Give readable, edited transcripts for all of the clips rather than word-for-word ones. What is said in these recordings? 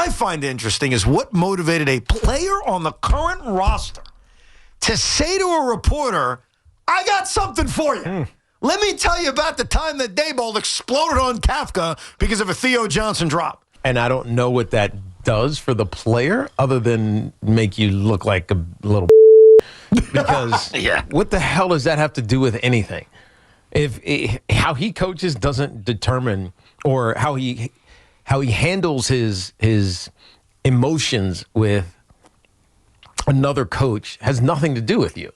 I find interesting is what motivated a player on the current roster to say to a reporter, I got something for you. Let me tell you about the time that Daboll exploded on Kafka because of a Theo Johnson drop. And I don't know what that does for the player other than make you look like a little because what the hell does that have to do with anything? If how he coaches doesn't determine, or how he handles his emotions with another coach has nothing to do with you.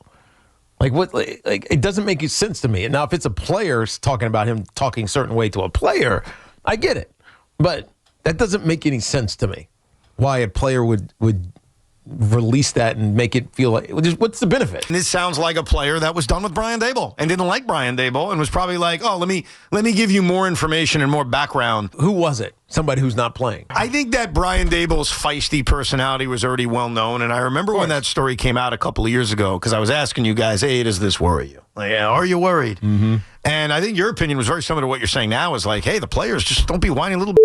Like it doesn't make sense to me. Now, if it's a player talking about him talking a certain way to a player, I get it. But that doesn't make any sense to me. Why a player would release that and make it feel like, what's the benefit? And this sounds like a player that was done with Brian Daboll and didn't like Brian Daboll and was probably like, oh, let me give you more information and more background. Who was it? Somebody who's not playing. I think that Brian Daboll's feisty personality was already well known, and I remember when that story came out a couple of years ago because I was asking you guys, hey, does this worry you? Like, yeah, are you worried? Mm-hmm. And I think your opinion was very similar to what you're saying now, is like, hey, the players just don't be whining little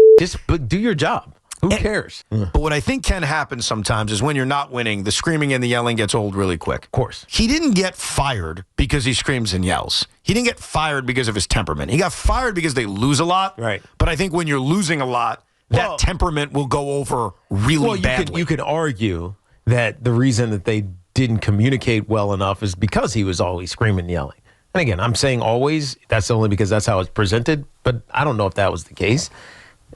but do your job. Who cares? But what I think can happen sometimes is when you're not winning, the screaming and the yelling gets old really quick. Of course. He didn't get fired because he screams and yells. He didn't get fired because of his temperament. He got fired because they lose a lot. Right. But I think when you're losing a lot, that temperament will go over really badly. You could argue that the reason that they didn't communicate well enough is because he was always screaming and yelling. And again, I'm saying always. That's only because that's how it's presented. But I don't know if that was the case.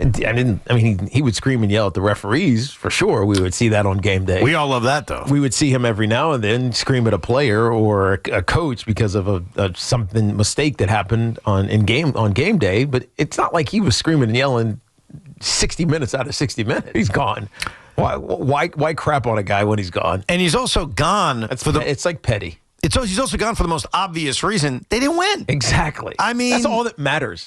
He would scream and yell at the referees, for sure. We would see that on game day. We all love that, though. We would see him every now and then scream at a player or a coach because of a mistake that happened on game day. But it's not like he was screaming and yelling 60 minutes out of 60 minutes. He's gone. Why crap on a guy when he's gone? And he's also gone. It's like petty. He's also gone for the most obvious reason. They didn't win. Exactly. I mean, that's all that matters.